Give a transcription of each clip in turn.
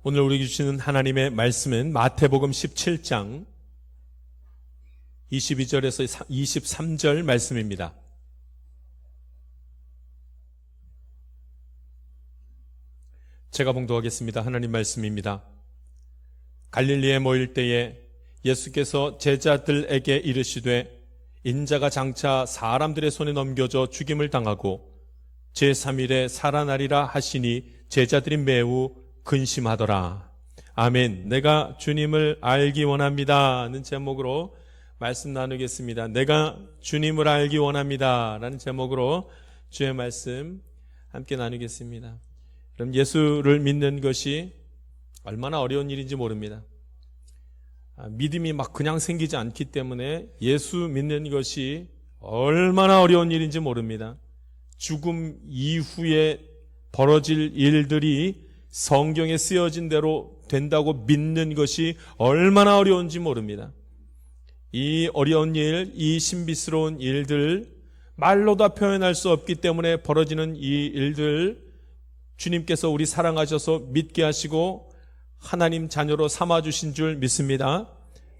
오늘 우리에게 주시는 하나님의 말씀은 마태복음 17장 22절에서 23절 말씀입니다. 제가 봉독하겠습니다. 하나님 말씀입니다. 갈릴리에 모일 때에 예수께서 제자들에게 이르시되 인자가 장차 사람들의 손에 넘겨져 죽임을 당하고 제3일에 살아나리라 하시니 제자들이 매우 근심하더라. 아멘. 내가 주님을 알기 원합니다 라는 제목으로 말씀 나누겠습니다. 내가 주님을 알기 원합니다 라는 제목으로 주의 말씀 함께 나누겠습니다. 그럼 예수를 믿는 것이 얼마나 어려운 일인지 모릅니다. 믿음이 막 그냥 생기지 않기 때문에 예수 믿는 것이 얼마나 어려운 일인지 모릅니다. 죽음 이후에 벌어질 일들이 성경에 쓰여진 대로 된다고 믿는 것이 얼마나 어려운지 모릅니다. 이 어려운 일, 이 신비스러운 일들, 말로 다 표현할 수 없기 때문에 벌어지는 이 일들, 주님께서 우리 사랑하셔서 믿게 하시고 하나님 자녀로 삼아주신 줄 믿습니다.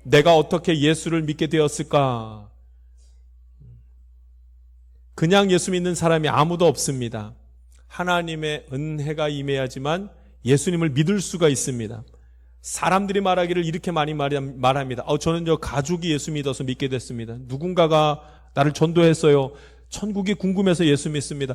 내가 어떻게 예수를 믿게 되었을까? 그냥 예수 믿는 사람이 아무도 없습니다. 하나님의 은혜가 임해야지만 예수님을 믿을 수가 있습니다. 사람들이 말하기를 이렇게 많이 말합니다. 저는 가족이 예수 믿어서 믿게 됐습니다. 누군가가 나를 전도했어요. 천국이 궁금해서 예수 믿습니다.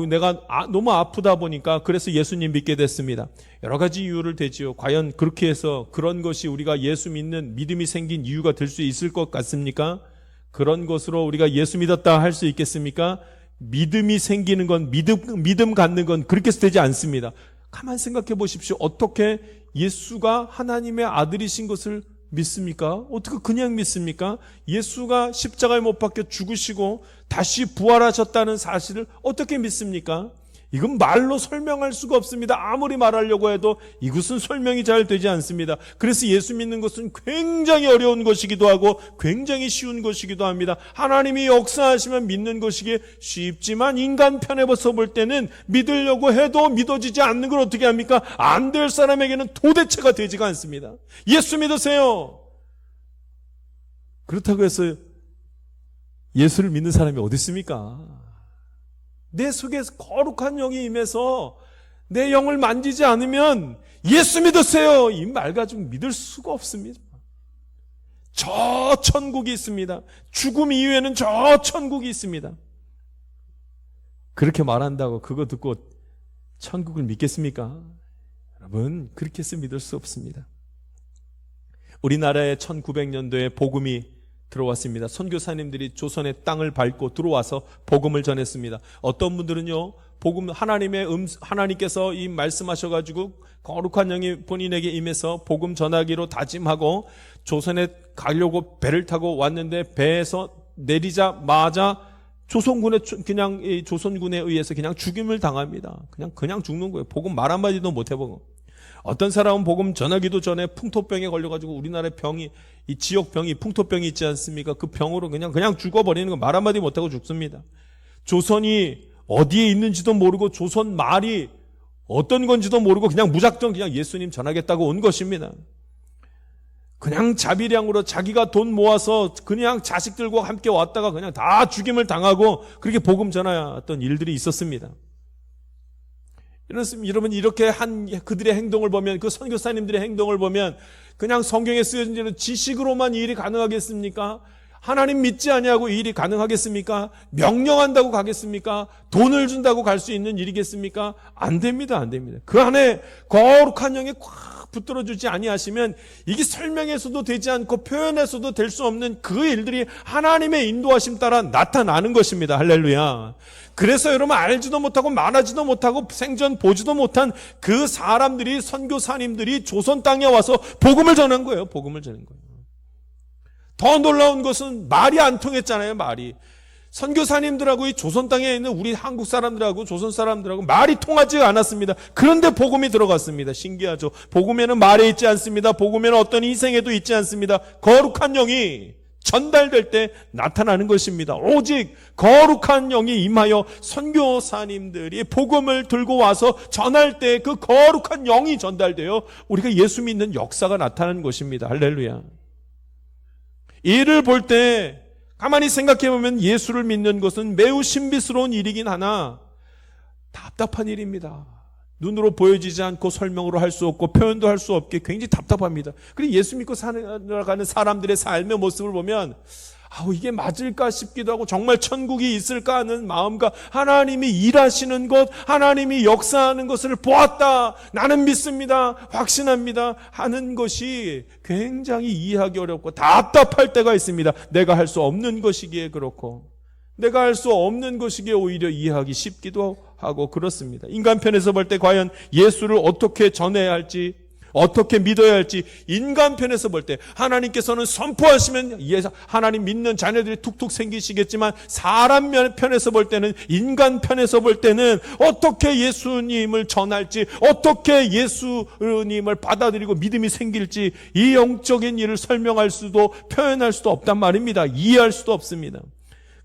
내가 너무 아프다 보니까 그래서 예수님 믿게 됐습니다. 여러 가지 이유를 대지요. 과연 그렇게 해서 그런 것이 우리가 예수 믿는 믿음이 생긴 이유가 될 수 있을 것 같습니까? 그런 것으로 우리가 예수 믿었다 할 수 있겠습니까? 믿음이 생기는 건, 믿음 갖는 건 그렇게 해서 되지 않습니다. 가만 생각해 보십시오. 어떻게 예수가 하나님의 아들이신 것을 믿습니까? 어떻게 그냥 믿습니까? 예수가 십자가에 못 박혀 죽으시고 다시 부활하셨다는 사실을 어떻게 믿습니까? 이건 말로 설명할 수가 없습니다. 아무리 말하려고 해도 이것은 설명이 잘 되지 않습니다. 그래서 예수 믿는 것은 굉장히 어려운 것이기도 하고 굉장히 쉬운 것이기도 합니다. 하나님이 역사하시면 믿는 것이기에 쉽지만 인간 편에서 볼 때는 믿으려고 해도 믿어지지 않는 걸 어떻게 합니까? 안 될 사람에게는 도대체가 되지가 않습니다. 예수 믿으세요. 그렇다고 해서 예수를 믿는 사람이 어디 있습니까? 내 속에 거룩한 영이 임해서 내 영을 만지지 않으면 예수 믿으세요 이 말 가지고 믿을 수가 없습니다. 저 천국이 있습니다. 죽음 이후에는 저 천국이 있습니다. 그렇게 말한다고 그거 듣고 천국을 믿겠습니까? 여러분, 그렇게 해서 믿을 수 없습니다. 우리나라에 1900년도에 복음이 들어왔습니다. 선교사님들이 조선의 땅을 밟고 들어와서 복음을 전했습니다. 어떤 분들은요, 복음 하나님께서 이 말씀하셔가지고 거룩한 영이 본인에게 임해서 복음 전하기로 다짐하고 조선에 가려고 배를 타고 왔는데 배에서 내리자마자 조선군에 의해서 그냥 죽임을 당합니다. 그냥 죽는 거예요. 복음 말 한마디도 못 해보고. 어떤 사람은 복음 전하기도 전에 풍토병에 걸려가지고 우리나라의 병이, 이 지역 병이 풍토병이 있지 않습니까? 그 병으로 그냥 죽어버리는 거 말 한마디 못하고 죽습니다. 조선이 어디에 있는지도 모르고 조선 말이 어떤 건지도 모르고 그냥 무작정 그냥 예수님 전하겠다고 온 것입니다. 그냥 자비량으로 자기가 돈 모아서 그냥 자식들과 함께 왔다가 그냥 다 죽임을 당하고 그렇게 복음 전하였던 일들이 있었습니다. 여러분, 이렇게 한 그들의 행동을 보면, 그 선교사님들의 행동을 보면 그냥 성경에 쓰여진 대로 지식으로만 이 일이 가능하겠습니까? 하나님 믿지 아니하고 이 일이 가능하겠습니까? 명령한다고 가겠습니까? 돈을 준다고 갈 수 있는 일이겠습니까? 안 됩니다. 안 됩니다. 그 안에 거룩한 영이 꽉 붙들어주지 아니하시면 이게 설명해서도 되지 않고 표현해서도 될 수 없는 그 일들이 하나님의 인도하심 따라 나타나는 것입니다. 할렐루야. 그래서 여러분, 알지도 못하고 말하지도 못하고 생전 보지도 못한 그 사람들이, 선교사님들이 조선 땅에 와서 복음을 전한 거예요. 복음을 전한 거예요. 더 놀라운 것은 말이 안 통했잖아요. 말이. 선교사님들하고 이 조선 땅에 있는 우리 한국 사람들하고 조선 사람들하고 말이 통하지 않았습니다. 그런데 복음이 들어갔습니다. 신기하죠. 복음에는 말에 있지 않습니다. 복음에는 어떤 희생에도 있지 않습니다. 거룩한 영이 전달될 때 나타나는 것입니다. 오직 거룩한 영이 임하여 선교사님들이 복음을 들고 와서 전할 때 그 거룩한 영이 전달되어 우리가 예수 믿는 역사가 나타나는 것입니다. 할렐루야. 이를 볼 때 가만히 생각해 보면 예수를 믿는 것은 매우 신비스러운 일이긴 하나 답답한 일입니다. 눈으로 보여지지 않고 설명으로 할 수 없고 표현도 할 수 없게 굉장히 답답합니다. 그리고 예수 믿고 살아가는 사람들의 삶의 모습을 보면 이게 맞을까 싶기도 하고 정말 천국이 있을까 하는 마음과 하나님이 일하시는 것, 하나님이 역사하는 것을 보았다, 나는 믿습니다, 확신합니다 하는 것이 굉장히 이해하기 어렵고 답답할 때가 있습니다. 내가 할 수 없는 것이기에 그렇고 내가 할 수 없는 것이기에 오히려 이해하기 쉽기도 하고 그렇습니다. 인간 편에서 볼 때 과연 예수를 어떻게 전해야 할지, 어떻게 믿어야 할지 인간 편에서 볼 때 하나님께서는 선포하시면 하나님 믿는 자녀들이 툭툭 생기시겠지만 사람 편에서 볼 때는, 인간 편에서 볼 때는 어떻게 예수님을 전할지, 어떻게 예수님을 받아들이고 믿음이 생길지 이 영적인 일을 설명할 수도 표현할 수도 없단 말입니다. 이해할 수도 없습니다.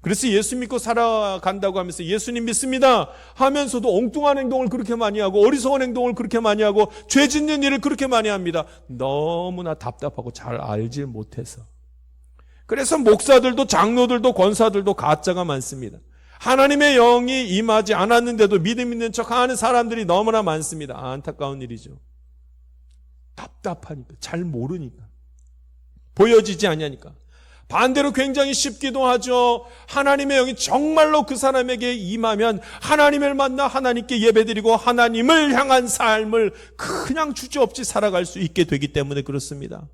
그래서 예수 믿고 살아간다고 하면서 예수님 믿습니다 하면서도 엉뚱한 행동을 그렇게 많이 하고 어리석은 행동을 그렇게 많이 하고 죄 짓는 일을 그렇게 많이 합니다. 너무나 답답하고 잘 알지 못해서. 그래서 목사들도 장로들도 권사들도 가짜가 많습니다. 하나님의 영이 임하지 않았는데도 믿음 있는 척하는 사람들이 너무나 많습니다. 안타까운 일이죠. 답답하니까, 잘 모르니까, 보여지지 않으니까. 반대로 굉장히 쉽기도 하죠. 하나님의 영이 정말로 그 사람에게 임하면 하나님을 만나 하나님께 예배드리고 하나님을 향한 삶을 그냥 주저없이 살아갈 수 있게 되기 때문에 그렇습니다.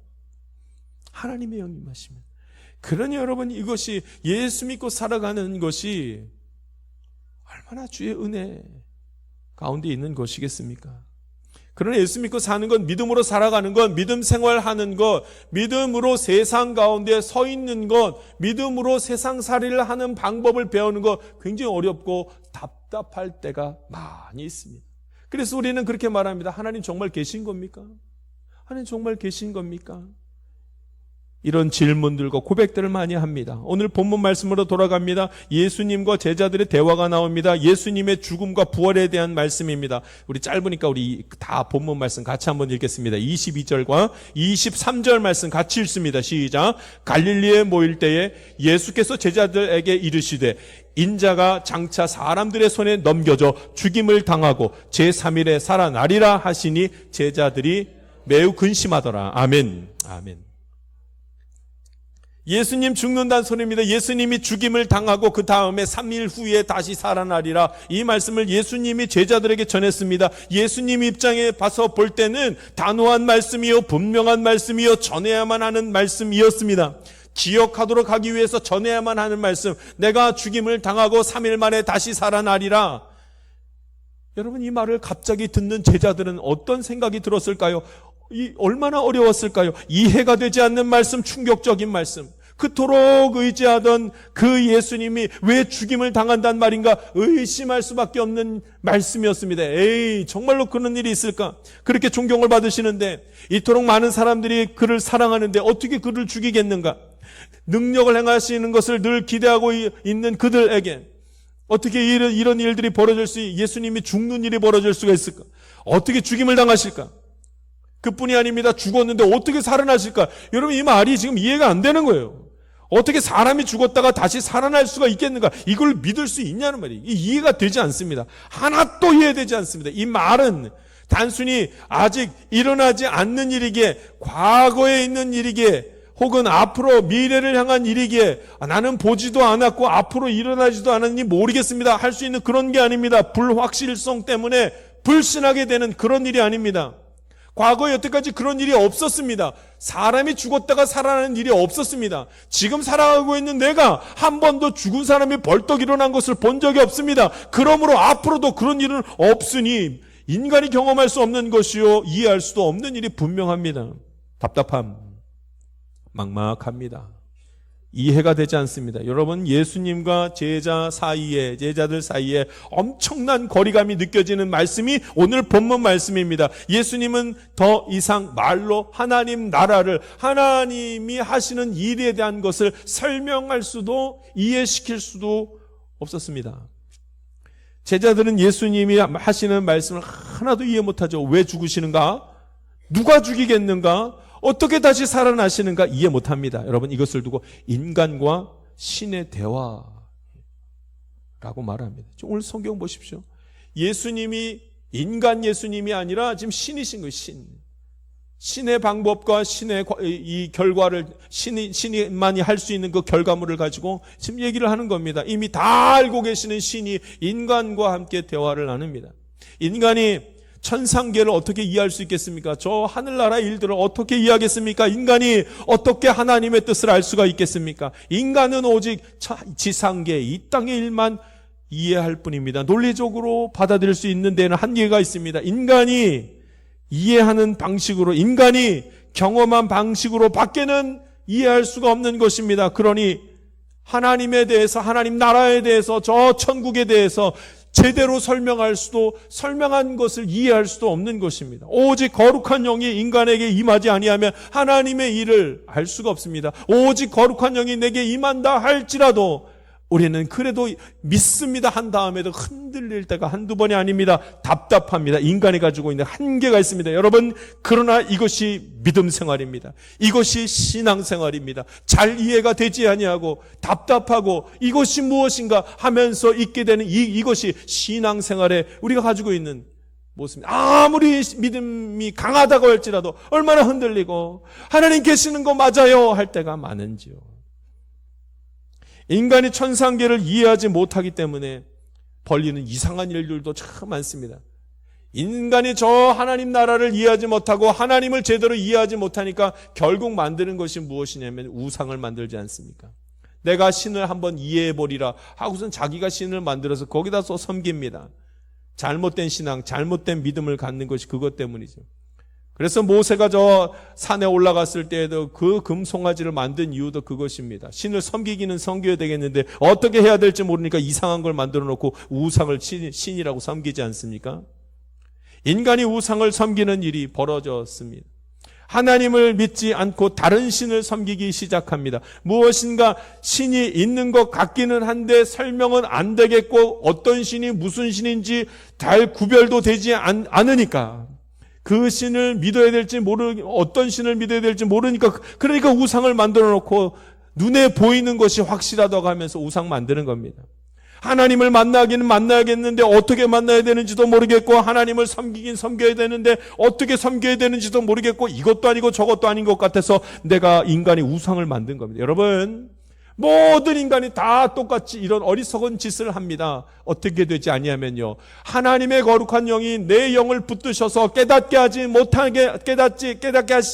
하나님의 영이 임하시면. 그러니 여러분, 이것이 예수 믿고 살아가는 것이 얼마나 주의 은혜 가운데 있는 것이겠습니까? 그러나 예수 믿고 사는 것, 믿음으로 살아가는 것, 믿음 생활하는 것, 믿음으로 세상 가운데 서 있는 것, 믿음으로 세상살이를 하는 방법을 배우는 것 굉장히 어렵고 답답할 때가 많이 있습니다. 그래서 우리는 그렇게 말합니다. 하나님 정말 계신 겁니까? 하나님 정말 계신 겁니까? 이런 질문들과 고백들을 많이 합니다. 오늘 본문 말씀으로 돌아갑니다. 예수님과 제자들의 대화가 나옵니다. 예수님의 죽음과 부활에 대한 말씀입니다. 우리 짧으니까 우리 다 본문 말씀 같이 한번 읽겠습니다. 22절과 23절 말씀 같이 읽습니다. 시작. 갈릴리에 모일 때에 예수께서 제자들에게 이르시되 인자가 장차 사람들의 손에 넘겨져 죽임을 당하고 제3일에 살아나리라 하시니 제자들이 매우 근심하더라. 아멘. 아멘. 예수님 죽는다는 소리입니다. 예수님이 죽임을 당하고 그 다음에 3일 후에 다시 살아나리라. 이 말씀을 예수님이 제자들에게 전했습니다. 예수님 입장에 봐서 볼 때는 단호한 말씀이요, 분명한 말씀이요, 전해야만 하는 말씀이었습니다. 기억하도록 하기 위해서 전해야만 하는 말씀. 내가 죽임을 당하고 3일 만에 다시 살아나리라. 여러분, 이 말을 갑자기 듣는 제자들은 어떤 생각이 들었을까요? 얼마나 어려웠을까요? 이해가 되지 않는 말씀, 충격적인 말씀. 그토록 의지하던 그 예수님이 왜 죽임을 당한단 말인가 의심할 수밖에 없는 말씀이었습니다. 에이, 정말로 그런 일이 있을까? 그렇게 존경을 받으시는데, 이토록 많은 사람들이 그를 사랑하는데 어떻게 그를 죽이겠는가? 능력을 행하시는 것을 늘 기대하고 있는 그들에게 어떻게 이런 일들이 벌어질 예수님이 죽는 일이 벌어질 수가 있을까? 어떻게 죽임을 당하실까? 그뿐이 아닙니다. 죽었는데 어떻게 살아나실까? 여러분, 이 말이 지금 이해가 안 되는 거예요. 어떻게 사람이 죽었다가 다시 살아날 수가 있겠는가? 이걸 믿을 수 있냐는 말이에요. 이해가 되지 않습니다. 하나도 이해되지 않습니다. 이 말은 단순히 아직 일어나지 않는 일이기에, 과거에 있는 일이기에, 혹은 앞으로 미래를 향한 일이기에 나는 보지도 않았고 앞으로 일어나지도 않았니 모르겠습니다 할 수 있는 그런 게 아닙니다. 불확실성 때문에 불신하게 되는 그런 일이 아닙니다. 과거에 여태까지 그런 일이 없었습니다. 사람이 죽었다가 살아나는 일이 없었습니다. 지금 살아가고 있는 내가 한 번도 죽은 사람이 벌떡 일어난 것을 본 적이 없습니다. 그러므로 앞으로도 그런 일은 없으니 인간이 경험할 수 없는 것이요 이해할 수도 없는 일이 분명합니다. 답답함, 막막합니다. 이해가 되지 않습니다. 여러분, 예수님과 제자들 사이에 엄청난 거리감이 느껴지는 말씀이 오늘 본문 말씀입니다. 예수님은 더 이상 말로 하나님 나라를, 하나님이 하시는 일에 대한 것을 설명할 수도 이해시킬 수도 없었습니다. 제자들은 예수님이 하시는 말씀을 하나도 이해 못하죠. 왜 죽으시는가? 누가 죽이겠는가? 어떻게 다시 살아나시는가 이해 못합니다. 여러분, 이것을 두고 인간과 신의 대화라고 말합니다. 오늘 성경 보십시오. 예수님이 인간 예수님이 아니라 지금 신이신 거예요. 신의 방법과 신의 이 결과를 신이만이 할 수 있는 그 결과물을 가지고 지금 얘기를 하는 겁니다. 이미 다 알고 계시는 신이 인간과 함께 대화를 나눕니다. 인간이 천상계를 어떻게 이해할 수 있겠습니까? 저 하늘나라 일들을 어떻게 이해하겠습니까? 인간이 어떻게 하나님의 뜻을 알 수가 있겠습니까? 인간은 오직 지상계, 이 땅의 일만 이해할 뿐입니다. 논리적으로 받아들일 수 있는 데는 한계가 있습니다. 인간이 이해하는 방식으로, 인간이 경험한 방식으로 밖에는 이해할 수가 없는 것입니다. 그러니 하나님에 대해서, 하나님 나라에 대해서, 저 천국에 대해서 제대로 설명한 것을 이해할 수도 없는 것입니다. 오직 거룩한 영이 인간에게 임하지 아니하면 하나님의 일을 알 수가 없습니다. 오직 거룩한 영이 내게 임한다 할지라도 우리는 그래도 믿습니다 한 다음에도 흔들릴 때가 한두 번이 아닙니다. 답답합니다. 인간이 가지고 있는 한계가 있습니다. 여러분, 그러나 이것이 믿음 생활입니다. 이것이 신앙 생활입니다. 잘 이해가 되지 아니하고 답답하고 이것이 무엇인가 하면서 있게 되는 이것이 신앙 생활에 우리가 가지고 있는 모습입니다. 아무리 믿음이 강하다고 할지라도 얼마나 흔들리고 하나님 계시는 거 맞아요 할 때가 많은지요. 인간이 천상계를 이해하지 못하기 때문에 벌리는 이상한 일들도 참 많습니다. 인간이 저 하나님 나라를 이해하지 못하고 하나님을 제대로 이해하지 못하니까 결국 만드는 것이 무엇이냐면 우상을 만들지 않습니까? 내가 신을 한번 이해해보리라 하고선 자기가 신을 만들어서 거기다 서 섬깁니다. 잘못된 신앙, 잘못된 믿음을 갖는 것이 그것 때문이죠. 그래서 모세가 저 산에 올라갔을 때에도 그 금송아지를 만든 이유도 그것입니다. 신을 섬기기는 섬겨야 되겠는데 어떻게 해야 될지 모르니까 이상한 걸 만들어 놓고 우상을 신이라고 섬기지 않습니까? 인간이 우상을 섬기는 일이 벌어졌습니다. 하나님을 믿지 않고 다른 신을 섬기기 시작합니다. 무엇인가 신이 있는 것 같기는 한데 설명은 안 되겠고 어떤 신이 무슨 신인지 잘 구별도 되지 않으니까 그 신을 믿어야 될지 어떤 신을 믿어야 될지 모르니까 그러니까 우상을 만들어 놓고 눈에 보이는 것이 확실하다고 하면서 우상 만드는 겁니다. 하나님을 만나기는 만나야겠는데 어떻게 만나야 되는지도 모르겠고 하나님을 섬기긴 섬겨야 되는데 어떻게 섬겨야 되는지도 모르겠고 이것도 아니고 저것도 아닌 것 같아서 내가 인간이 우상을 만든 겁니다. 여러분, 모든 인간이 다 똑같이 이런 어리석은 짓을 합니다. 어떻게 되지 아니하면요, 하나님의 거룩한 영이 내 영을 붙드셔서 깨닫게 하시지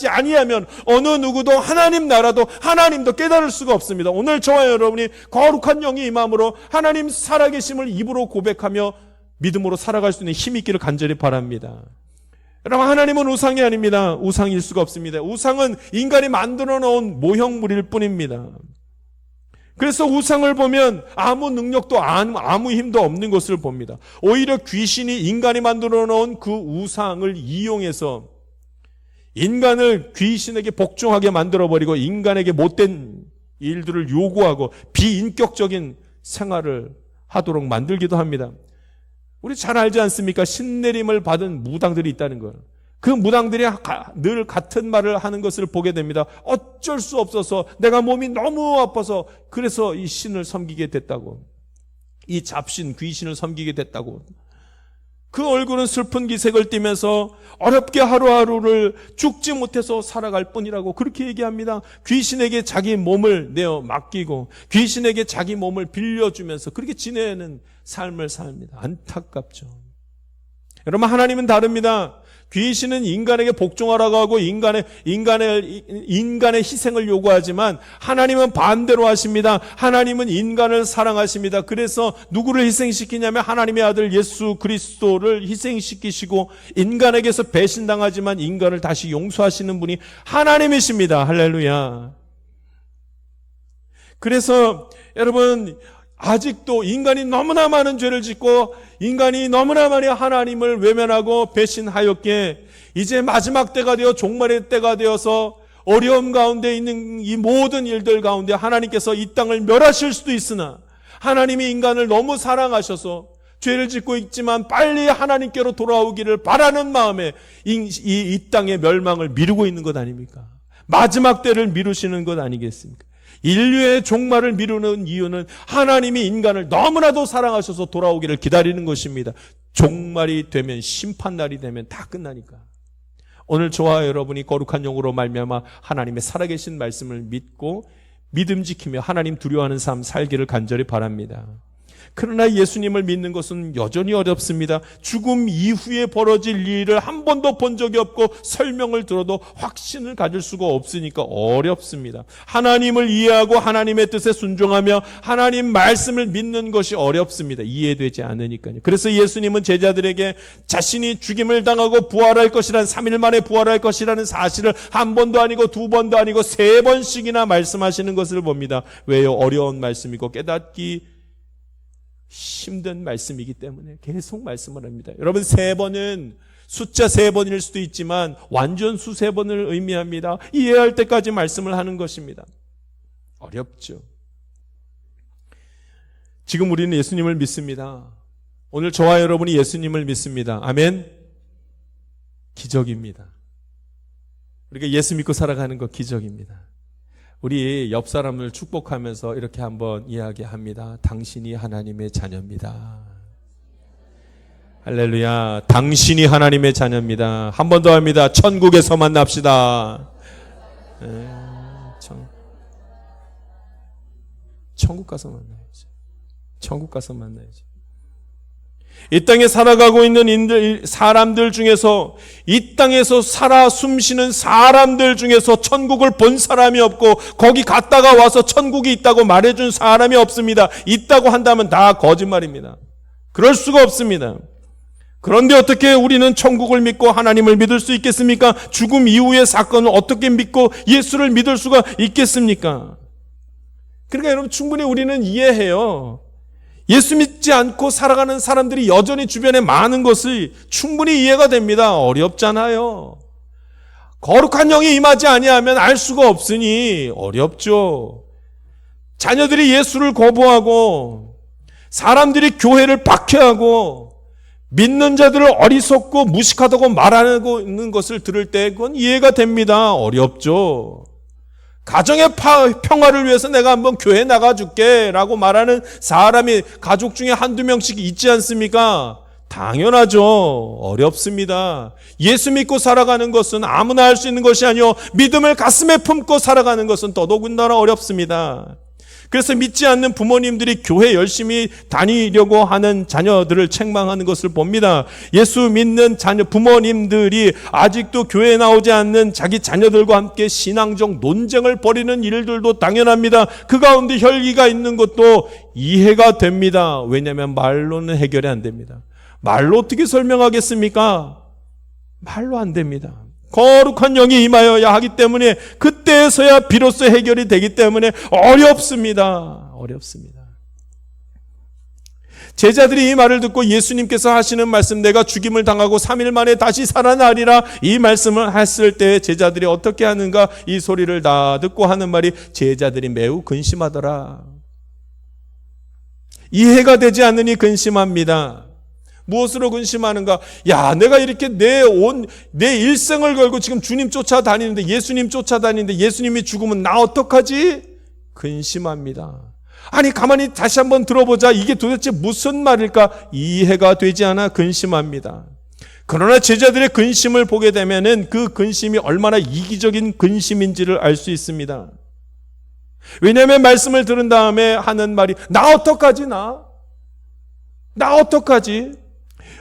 아니하면 어느 누구도 하나님 나라도 하나님도 깨달을 수가 없습니다. 오늘 저와 여러분이 거룩한 영이 임함으로 하나님 살아계심을 입으로 고백하며 믿음으로 살아갈 수 있는 힘이 있기를 간절히 바랍니다. 여러분, 하나님은 우상이 아닙니다. 우상일 수가 없습니다. 우상은 인간이 만들어 놓은 모형물일 뿐입니다. 그래서 우상을 보면 아무 능력도 아무 힘도 없는 것을 봅니다. 오히려 귀신이 인간이 만들어 놓은 그 우상을 이용해서 인간을 귀신에게 복종하게 만들어버리고 인간에게 못된 일들을 요구하고 비인격적인 생활을 하도록 만들기도 합니다. 우리 잘 알지 않습니까? 신내림을 받은 무당들이 있다는 걸. 그 무당들이 늘 같은 말을 하는 것을 보게 됩니다. 어쩔 수 없어서 내가 몸이 너무 아파서 그래서 이 신을 섬기게 됐다고. 이 잡신, 귀신을 섬기게 됐다고. 그 얼굴은 슬픈 기색을 띠면서 어렵게 하루하루를 죽지 못해서 살아갈 뿐이라고 그렇게 얘기합니다. 귀신에게 자기 몸을 내어 맡기고 귀신에게 자기 몸을 빌려주면서 그렇게 지내는 삶을 삽니다. 안타깝죠. 여러분, 하나님은 다릅니다. 귀신은 인간에게 복종하라고 하고 인간의 희생을 요구하지만 하나님은 반대로 하십니다. 하나님은 인간을 사랑하십니다. 그래서 누구를 희생시키냐면 하나님의 아들 예수 그리스도를 희생시키시고 인간에게서 배신당하지만 인간을 다시 용서하시는 분이 하나님이십니다. 할렐루야. 그래서 여러분, 아직도 인간이 너무나 많은 죄를 짓고 인간이 너무나 많이 하나님을 외면하고 배신하였기에 이제 마지막 때가 되어 종말의 때가 되어서 어려움 가운데 있는 이 모든 일들 가운데 하나님께서 이 땅을 멸하실 수도 있으나 하나님이 인간을 너무 사랑하셔서 죄를 짓고 있지만 빨리 하나님께로 돌아오기를 바라는 마음에 이 땅의 멸망을 미루고 있는 것 아닙니까? 마지막 때를 미루시는 것 아니겠습니까? 인류의 종말을 미루는 이유는 하나님이 인간을 너무나도 사랑하셔서 돌아오기를 기다리는 것입니다. 종말이 되면, 심판날이 되면 다 끝나니까. 오늘 저와 여러분이 거룩한 영으로 말미암아 하나님의 살아계신 말씀을 믿고 믿음 지키며 하나님 두려워하는 삶 살기를 간절히 바랍니다. 그러나 예수님을 믿는 것은 여전히 어렵습니다. 죽음 이후에 벌어질 일을 한 번도 본 적이 없고 설명을 들어도 확신을 가질 수가 없으니까 어렵습니다. 하나님을 이해하고 하나님의 뜻에 순종하며 하나님 말씀을 믿는 것이 어렵습니다. 이해되지 않으니까요. 그래서 예수님은 제자들에게 자신이 죽임을 당하고 부활할 것이라는 3일 만에 부활할 것이라는 사실을 한 번도 아니고 두 번도 아니고 3번씩이나 말씀하시는 것을 봅니다. 왜요? 어려운 말씀이고 깨닫기 힘든 말씀이기 때문에 계속 말씀을 합니다. 여러분, 3번은 숫자 3번일 수도 있지만 완전 수세 번을 의미합니다. 이해할 때까지 말씀을 하는 것입니다. 어렵죠. 지금 우리는 예수님을 믿습니다. 오늘 저와 여러분이 예수님을 믿습니다. 아멘. 기적입니다. 우리가 예수 믿고 살아가는 거 기적입니다. 우리 옆 사람을 축복하면서 이렇게 한번 이야기합니다. 당신이 하나님의 자녀입니다. 할렐루야. 당신이 하나님의 자녀입니다. 한 번 더 합니다. 천국에서 만납시다. 천국 가서 만나야죠. 천국 가서 만나야죠. 이 땅에 살아가고 있는 사람들 중에서, 이 땅에서 살아 숨쉬는 사람들 중에서 천국을 본 사람이 없고 거기 갔다가 와서 천국이 있다고 말해준 사람이 없습니다. 있다고 한다면 다 거짓말입니다. 그럴 수가 없습니다. 그런데 어떻게 우리는 천국을 믿고 하나님을 믿을 수 있겠습니까? 죽음 이후의 사건을 어떻게 믿고 예수를 믿을 수가 있겠습니까? 그러니까 여러분, 충분히 우리는 이해해요. 예수 믿지 않고 살아가는 사람들이 여전히 주변에 많은 것이 충분히 이해가 됩니다. 어렵잖아요. 거룩한 영이 임하지 아니하면 알 수가 없으니 어렵죠. 자녀들이 예수를 거부하고 사람들이 교회를 박해하고 믿는 자들을 어리석고 무식하다고 말하고 있는 것을 들을 때 그건 이해가 됩니다. 어렵죠. 가정의 평화를 위해서 내가 한번 교회 나가줄게 라고 말하는 사람이 가족 중에 한두 명씩 있지 않습니까? 당연하죠. 어렵습니다. 예수 믿고 살아가는 것은 아무나 할 수 있는 것이 아니요, 믿음을 가슴에 품고 살아가는 것은 더더군다나 어렵습니다. 그래서 믿지 않는 부모님들이 교회 열심히 다니려고 하는 자녀들을 책망하는 것을 봅니다. 예수 믿는 부모님들이 아직도 교회에 나오지 않는 자기 자녀들과 함께 신앙적 논쟁을 벌이는 일들도 당연합니다. 그 가운데 혈기가 있는 것도 이해가 됩니다. 왜냐하면 말로는 해결이 안 됩니다. 말로 어떻게 설명하겠습니까? 말로 안 됩니다. 거룩한 영이 임하여야 하기 때문에 그때에서야 비로소 해결이 되기 때문에 어렵습니다. 어렵습니다. 제자들이 이 말을 듣고 예수님께서 하시는 말씀, 내가 죽임을 당하고 3일 만에 다시 살아나리라, 이 말씀을 했을 때 제자들이 어떻게 하는가, 이 소리를 다 듣고 하는 말이, 제자들이 매우 근심하더라. 이해가 되지 않으니 근심합니다. 무엇으로 근심하는가? 야, 내가 이렇게 내 일생을 걸고 지금 주님 쫓아다니는데, 예수님 쫓아다니는데 예수님이 죽으면 나 어떡하지? 근심합니다. 아니, 가만히 다시 한번 들어보자. 이게 도대체 무슨 말일까? 이해가 되지 않아 근심합니다. 그러나 제자들의 근심을 보게 되면은 그 근심이 얼마나 이기적인 근심인지를 알 수 있습니다. 왜냐하면 말씀을 들은 다음에 하는 말이, 나 어떡하지? 나 어떡하지?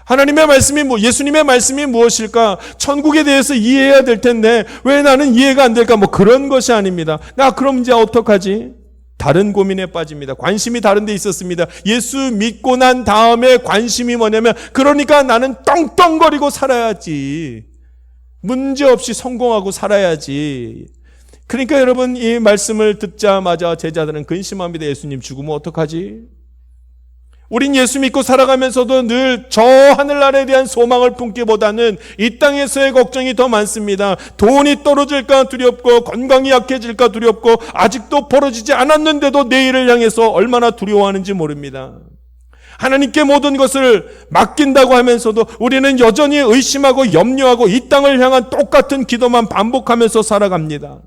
하나님의 말씀이 예수님의 말씀이 무엇일까? 천국에 대해서 이해해야 될 텐데 왜 나는 이해가 안 될까? 그런 것이 아닙니다. 나 그럼 이제 어떡하지? 다른 고민에 빠집니다. 관심이 다른 데 있었습니다. 예수 믿고 난 다음에 관심이 뭐냐면, 그러니까 나는 떵떵거리고 살아야지. 문제없이 성공하고 살아야지. 그러니까 여러분, 이 말씀을 듣자마자 제자들은 근심합니다. 예수님 죽으면 어떡하지? 우린 예수 믿고 살아가면서도 늘 저 하늘나라에 대한 소망을 품기보다는 이 땅에서의 걱정이 더 많습니다. 돈이 떨어질까 두렵고, 건강이 약해질까 두렵고, 아직도 벌어지지 않았는데도 내일을 향해서 얼마나 두려워하는지 모릅니다. 하나님께 모든 것을 맡긴다고 하면서도 우리는 여전히 의심하고 염려하고 이 땅을 향한 똑같은 기도만 반복하면서 살아갑니다.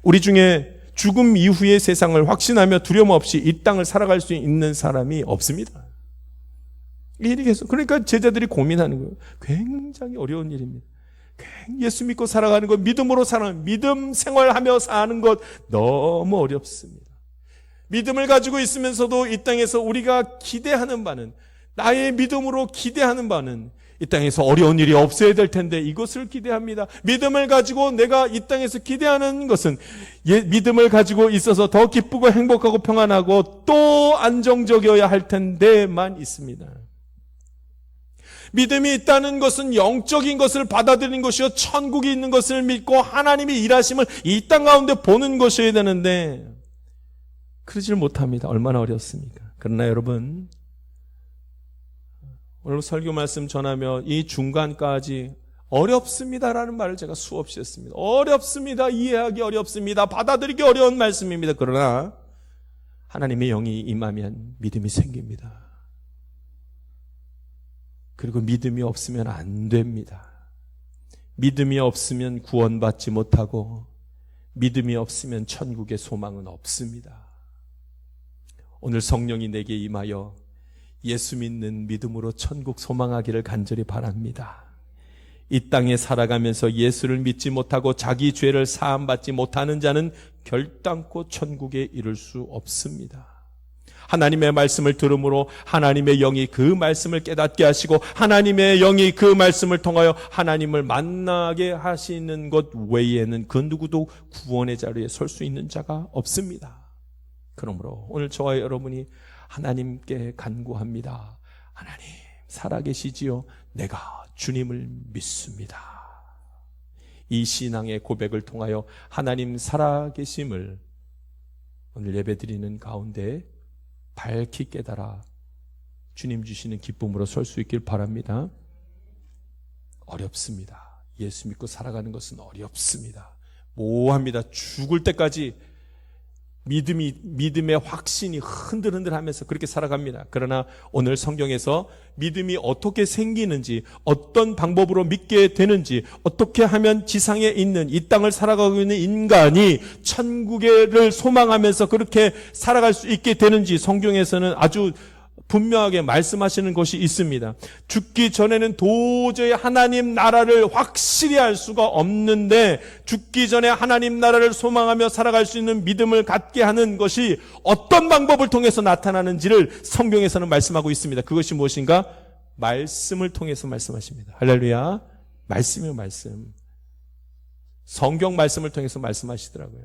우리 중에 죽음 이후의 세상을 확신하며 두려움 없이 이 땅을 살아갈 수 있는 사람이 없습니다. 일이 계속, 그러니까 제자들이 고민하는 거예요. 굉장히 어려운 일입니다. 예수 믿고 살아가는 것, 믿음으로 살아가는, 믿음 생활하며 사는 것 너무 어렵습니다. 믿음을 가지고 있으면서도 이 땅에서 우리가 기대하는 바는, 나의 믿음으로 기대하는 바는 이 땅에서 어려운 일이 없어야 될 텐데 이것을 기대합니다. 믿음을 가지고 내가 이 땅에서 기대하는 것은 믿음을 가지고 있어서 더 기쁘고 행복하고 평안하고 또 안정적이어야 할 텐데만 있습니다. 믿음이 있다는 것은 영적인 것을 받아들이는 것이요, 천국이 있는 것을 믿고 하나님이 일하심을 이 땅 가운데 보는 것이어야 되는데 그러질 못합니다. 얼마나 어렵습니까? 그러나 여러분, 오늘 설교 말씀 전하며 이 중간까지 어렵습니다라는 말을 제가 수없이 했습니다. 어렵습니다. 이해하기 어렵습니다. 받아들이기 어려운 말씀입니다. 그러나 하나님의 영이 임하면 믿음이 생깁니다. 그리고 믿음이 없으면 안 됩니다. 믿음이 없으면 구원받지 못하고 믿음이 없으면 천국의 소망은 없습니다. 오늘 성령이 내게 임하여 예수 믿는 믿음으로 천국 소망하기를 간절히 바랍니다. 이 땅에 살아가면서 예수를 믿지 못하고 자기 죄를 사함받지 못하는 자는 결단코 천국에 이를 수 없습니다. 하나님의 말씀을 들음으로 하나님의 영이 그 말씀을 깨닫게 하시고 하나님의 영이 그 말씀을 통하여 하나님을 만나게 하시는 것 외에는 그 누구도 구원의 자리에 설 수 있는 자가 없습니다. 그러므로 오늘 저와 여러분이 하나님께 간구합니다. 하나님 살아계시지요? 내가 주님을 믿습니다. 이 신앙의 고백을 통하여 하나님 살아계심을 오늘 예배드리는 가운데 밝히 깨달아 주님 주시는 기쁨으로 설 수 있길 바랍니다. 어렵습니다. 예수 믿고 살아가는 것은 어렵습니다. 모호합니다. 죽을 때까지 믿음의 확신이 흔들흔들하면서 그렇게 살아갑니다. 그러나 오늘 성경에서 믿음이 어떻게 생기는지, 어떤 방법으로 믿게 되는지, 어떻게 하면 지상에 있는 이 땅을 살아가고 있는 인간이 천국을 소망하면서 그렇게 살아갈 수 있게 되는지 성경에서는 아주 분명하게 말씀하시는 것이 있습니다. 죽기 전에는 도저히 하나님 나라를 확실히 알 수가 없는데 죽기 전에 하나님 나라를 소망하며 살아갈 수 있는 믿음을 갖게 하는 것이 어떤 방법을 통해서 나타나는지를 성경에서는 말씀하고 있습니다. 그것이 무엇인가? 말씀을 통해서 말씀하십니다. 할렐루야. 말씀이요, 말씀. 성경 말씀을 통해서 말씀하시더라고요.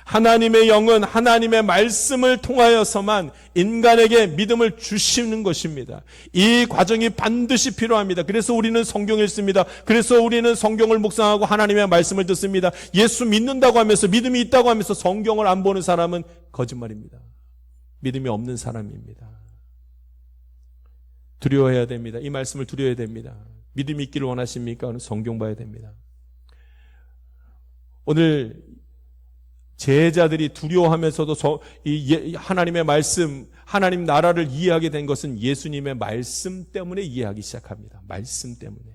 하나님의 영은 하나님의 말씀을 통하여서만 인간에게 믿음을 주시는 것입니다. 이 과정이 반드시 필요합니다. 그래서 우리는 성경을 읽습니다. 그래서 우리는 성경을 묵상하고 하나님의 말씀을 듣습니다. 예수 믿는다고 하면서, 믿음이 있다고 하면서 성경을 안 보는 사람은 거짓말입니다. 믿음이 없는 사람입니다. 두려워해야 됩니다. 이 말씀을 두려워해야 됩니다. 믿음이 있기를 원하십니까? 성경 봐야 됩니다. 오늘 제자들이 두려워하면서도 하나님의 말씀, 하나님 나라를 이해하게 된 것은 예수님의 말씀 때문에 이해하기 시작합니다. 말씀 때문에.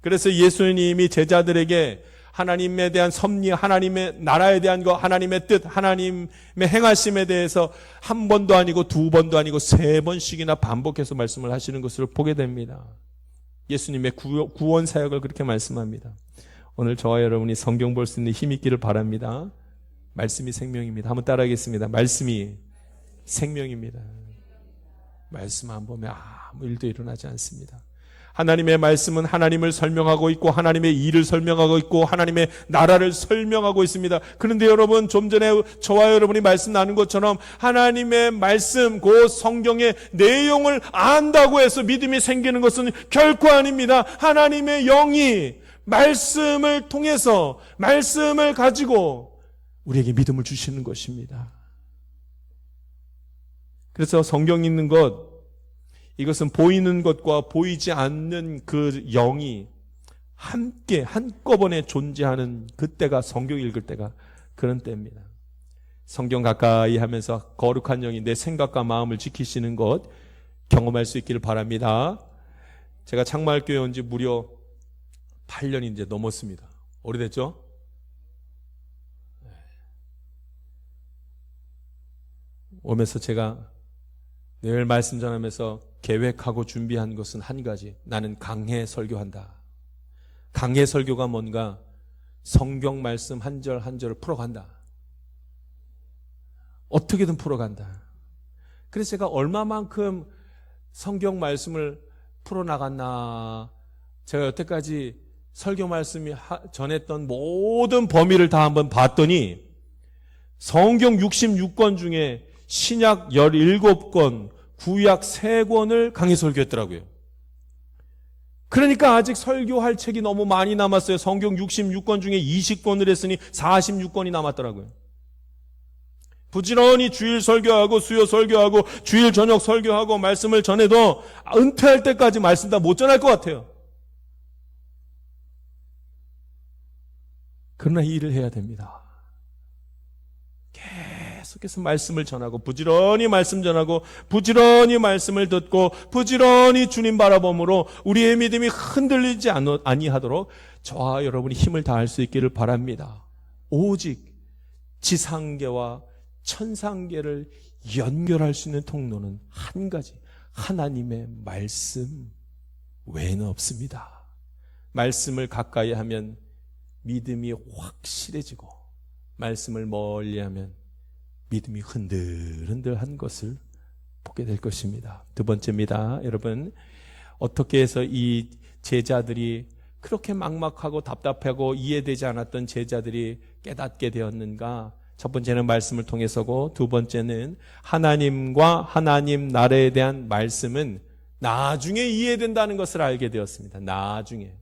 그래서 예수님이 제자들에게 하나님에 대한 섭리, 하나님의 나라에 대한 것, 하나님의 뜻, 하나님의 행하심에 대해서 한 번도 아니고 두 번도 아니고 세 번씩이나 반복해서 말씀을 하시는 것을 보게 됩니다. 예수님의 구원 사역을 그렇게 말씀합니다. 오늘 저와 여러분이 성경 볼 수 있는 힘 있기를 바랍니다. 말씀이 생명입니다. 한번 따라하겠습니다. 말씀이 생명입니다. 말씀 안 보면 아무 일도 일어나지 않습니다. 하나님의 말씀은 하나님을 설명하고 있고 하나님의 일을 설명하고 있고 하나님의 나라를 설명하고 있습니다. 그런데 여러분, 좀 전에 저와 여러분이 말씀 나눈 것처럼 하나님의 말씀, 그 성경의 내용을 안다고 해서 믿음이 생기는 것은 결코 아닙니다. 하나님의 영이 말씀을 통해서, 말씀을 가지고 우리에게 믿음을 주시는 것입니다. 그래서 성경 읽는 것, 이것은 보이는 것과 보이지 않는 그 영이 함께 한꺼번에 존재하는 그때가, 성경 읽을 때가 그런 때입니다. 성경 가까이 하면서 거룩한 영이 내 생각과 마음을 지키시는 것 경험할 수 있기를 바랍니다. 제가 창마을교회 온 지 무려 8년이 이제 넘었습니다. 오래됐죠? 오면서 제가 늘 말씀 전하면서 계획하고 준비한 것은 한 가지. 나는 강해 설교한다. 강해 설교가 뭔가? 성경 말씀 한 절 한 절을 풀어간다. 어떻게든 풀어간다. 그래서 제가 얼마만큼 성경 말씀을 풀어나갔나, 제가 여태까지 설교 말씀이 전했던 모든 범위를 다 한번 봤더니 성경 66권 중에 신약 17권, 구약 3권을 강의 설교했더라고요. 그러니까 아직 설교할 책이 너무 많이 남았어요. 성경 66권 중에 20권을 했으니 46권이 남았더라고요. 부지런히 주일 설교하고 수요 설교하고 주일 저녁 설교하고 말씀을 전해도 은퇴할 때까지 말씀 다 못 전할 것 같아요. 그러나 이 일을 해야 됩니다. 계속해서 말씀을 전하고 부지런히 말씀 전하고 부지런히 말씀을 듣고 부지런히 주님 바라봄으로 우리의 믿음이 흔들리지 아니하도록 저와 여러분이 힘을 다할 수 있기를 바랍니다. 오직 지상계와 천상계를 연결할 수 있는 통로는 한 가지, 하나님의 말씀 외에는 없습니다. 말씀을 가까이 하면 믿음이 확실해지고 말씀을 멀리하면 믿음이 흔들흔들한 것을 보게 될 것입니다. 두 번째입니다. 여러분, 어떻게 해서 이 제자들이 그렇게 막막하고 답답하고 이해되지 않았던 제자들이 깨닫게 되었는가? 첫 번째는 말씀을 통해서고, 두 번째는 하나님과 하나님 나라에 대한 말씀은 나중에 이해된다는 것을 알게 되었습니다. 나중에.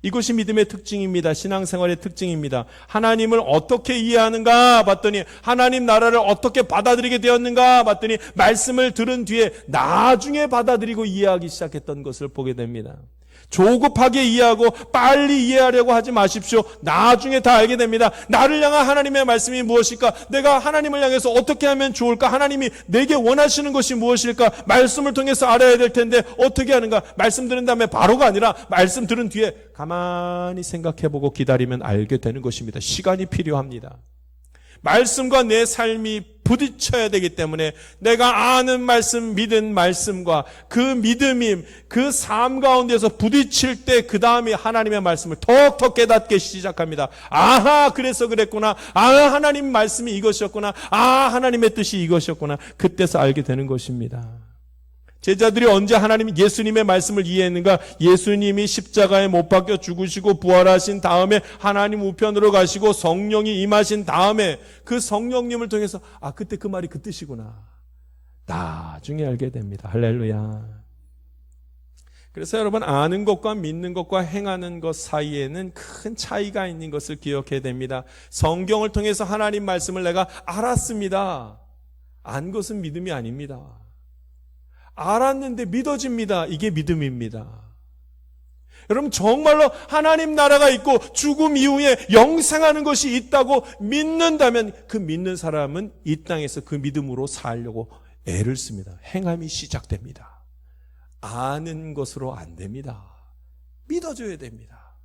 이것이 믿음의 특징입니다. 신앙생활의 특징입니다. 하나님을 어떻게 이해하는가 봤더니, 하나님 나라를 어떻게 받아들이게 되었는가 봤더니, 말씀을 들은 뒤에 나중에 받아들이고 이해하기 시작했던 것을 보게 됩니다. 조급하게 이해하고 빨리 이해하려고 하지 마십시오. 나중에 다 알게 됩니다. 나를 향한 하나님의 말씀이 무엇일까? 내가 하나님을 향해서 어떻게 하면 좋을까? 하나님이 내게 원하시는 것이 무엇일까? 말씀을 통해서 알아야 될 텐데 어떻게 하는가? 말씀 들은 다음에 바로가 아니라 말씀 들은 뒤에 가만히 생각해보고 기다리면 알게 되는 것입니다. 시간이 필요합니다. 말씀과 내 삶이 부딪혀야 되기 때문에 내가 아는 말씀, 믿은 말씀과 그 믿음이 그 삶 가운데서 부딪힐 때 그 다음에 하나님의 말씀을 더 깨닫게 시작합니다. 아하, 그래서 그랬구나. 아하, 하나님 말씀이 이것이었구나. 아하, 하나님의 뜻이 이것이었구나. 그때서 알게 되는 것입니다. 제자들이 언제 하나님 예수님의 말씀을 이해했는가? 예수님이 십자가에 못 박혀 죽으시고 부활하신 다음에 하나님 우편으로 가시고 성령이 임하신 다음에 그 성령님을 통해서 그때 그 말이 그 뜻이구나. 나중에 알게 됩니다. 할렐루야. 그래서 여러분, 아는 것과 믿는 것과 행하는 것 사이에는 큰 차이가 있는 것을 기억해야 됩니다. 성경을 통해서 하나님 말씀을 내가 알았습니다. 안 것은 믿음이 아닙니다. 알았는데 믿어집니다. 이게 믿음입니다. 여러분, 정말로 하나님 나라가 있고 죽음 이후에 영생하는 것이 있다고 믿는다면 그 믿는 사람은 이 땅에서 그 믿음으로 살려고 애를 씁니다. 행함이 시작됩니다. 아는 것으로 안 됩니다. 믿어줘야 됩니다.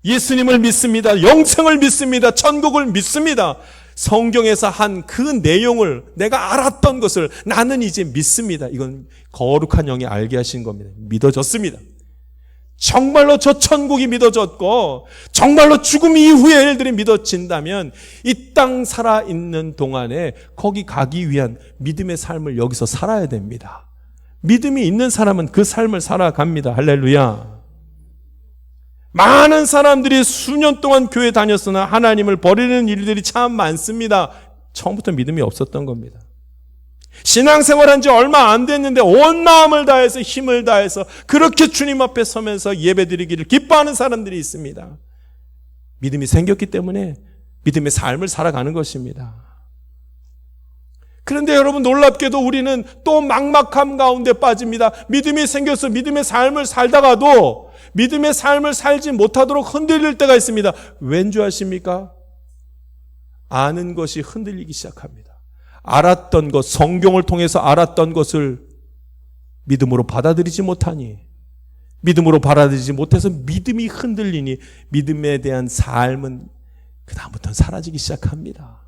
예수님을 믿습니다. 영생을 믿습니다. 천국을 믿습니다. 성경에서 한 그 내용을 내가 알았던 것을 나는 이제 믿습니다. 이건 거룩한 영이 알게 하신 겁니다. 믿어졌습니다. 정말로 저 천국이 믿어졌고 정말로 죽음 이후의 일들이 믿어진다면 이 땅 살아있는 동안에 거기 가기 위한 믿음의 삶을 여기서 살아야 됩니다. 믿음이 있는 사람은 그 삶을 살아갑니다. 할렐루야. 많은 사람들이 수년 동안 교회 다녔으나 하나님을 버리는 일들이 참 많습니다. 처음부터 믿음이 없었던 겁니다. 신앙생활한 지 얼마 안 됐는데 온 마음을 다해서 힘을 다해서 그렇게 주님 앞에 서면서 예배드리기를 기뻐하는 사람들이 있습니다. 믿음이 생겼기 때문에 믿음의 삶을 살아가는 것입니다. 그런데 여러분, 놀랍게도 우리는 또 막막함 가운데 빠집니다. 믿음이 생겨서 믿음의 삶을 살다가도 믿음의 삶을 살지 못하도록 흔들릴 때가 있습니다. 왠지 아십니까? 아는 것이 흔들리기 시작합니다. 알았던 것, 성경을 통해서 알았던 것을 믿음으로 받아들이지 못하니, 믿음으로 받아들이지 못해서 믿음이 흔들리니 믿음에 대한 삶은 그다음부터는 사라지기 시작합니다.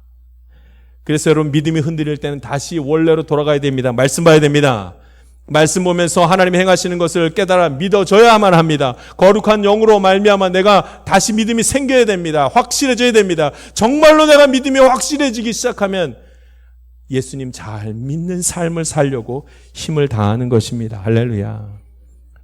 그래서 여러분, 믿음이 흔들릴 때는 다시 원래로 돌아가야 됩니다. 말씀 봐야 됩니다. 말씀 보면서 하나님이 행하시는 것을 깨달아 믿어져야만 합니다. 거룩한 영으로 말미암아 내가 다시 믿음이 생겨야 됩니다. 확실해져야 됩니다. 정말로 내가 믿음이 확실해지기 시작하면 예수님 잘 믿는 삶을 살려고 힘을 다하는 것입니다. 할렐루야.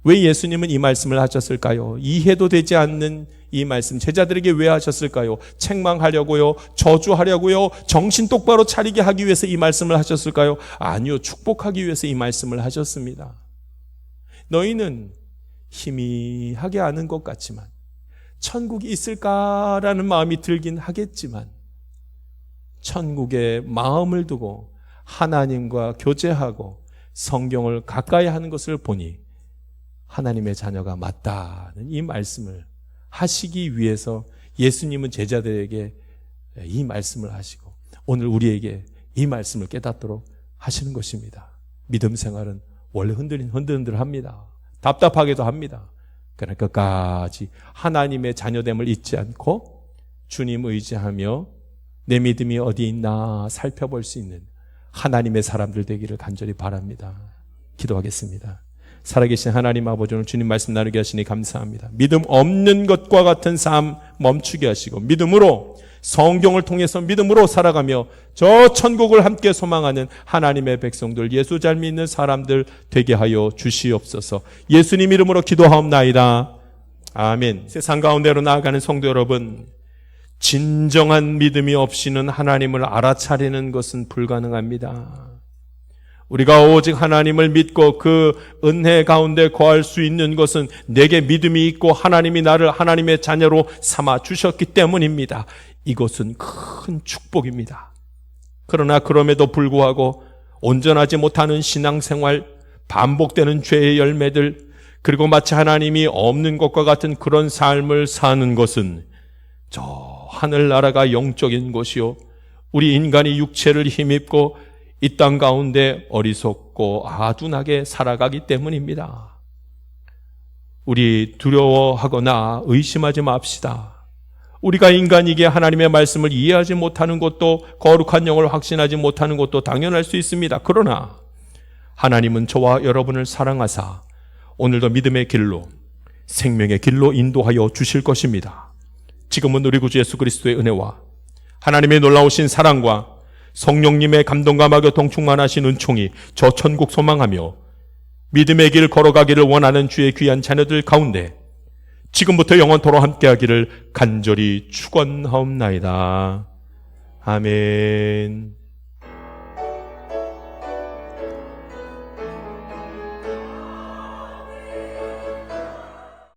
왜 예수님은 이 말씀을 하셨을까요? 이해도 되지 않는 이 말씀 제자들에게 왜 하셨을까요? 책망하려고요? 저주하려고요? 정신 똑바로 차리게 하기 위해서 이 말씀을 하셨을까요? 아니요, 축복하기 위해서 이 말씀을 하셨습니다. 너희는 희미하게 아는 것 같지만 천국이 있을까라는 마음이 들긴 하겠지만 천국에 마음을 두고 하나님과 교제하고 성경을 가까이 하는 것을 보니 하나님의 자녀가 맞다는 이 말씀을 하시기 위해서 예수님은 제자들에게 이 말씀을 하시고 오늘 우리에게 이 말씀을 깨닫도록 하시는 것입니다. 믿음 생활은 원래 흔들흔들합니다. 답답하기도 합니다. 그러나 끝까지 하나님의 자녀됨을 잊지 않고 주님 의지하며 내 믿음이 어디 있나 살펴볼 수 있는 하나님의 사람들 되기를 간절히 바랍니다. 기도하겠습니다. 살아계신 하나님 아버지, 오늘 주님 말씀 나누게 하시니 감사합니다. 믿음 없는 것과 같은 삶 멈추게 하시고 믿음으로, 성경을 통해서 믿음으로 살아가며 저 천국을 함께 소망하는 하나님의 백성들, 예수 잘 믿는 사람들 되게 하여 주시옵소서. 예수님 이름으로 기도하옵나이다. 아멘. 세상 가운데로 나아가는 성도 여러분, 진정한 믿음이 없이는 하나님을 알아차리는 것은 불가능합니다. 우리가 오직 하나님을 믿고 그 은혜 가운데 거할 수 있는 것은 내게 믿음이 있고 하나님이 나를 하나님의 자녀로 삼아 주셨기 때문입니다. 이것은 큰 축복입니다. 그러나 그럼에도 불구하고 온전하지 못하는 신앙생활, 반복되는 죄의 열매들, 그리고 마치 하나님이 없는 것과 같은 그런 삶을 사는 것은 저 하늘나라가 영적인 것이요, 우리 인간이 육체를 힘입고 이 땅 가운데 어리석고 아둔하게 살아가기 때문입니다. 우리 두려워하거나 의심하지 맙시다. 우리가 인간이기에 하나님의 말씀을 이해하지 못하는 것도, 거룩한 영을 확신하지 못하는 것도 당연할 수 있습니다. 그러나 하나님은 저와 여러분을 사랑하사 오늘도 믿음의 길로, 생명의 길로 인도하여 주실 것입니다. 지금은 우리 구주 예수 그리스도의 은혜와 하나님의 놀라우신 사랑과 성령님의 감동과 마교통 충만하신 은총이 저 천국 소망하며 믿음의 길 걸어가기를 원하는 주의 귀한 자녀들 가운데 지금부터 영원토록 함께하기를 간절히 축원하옵나이다. 아멘.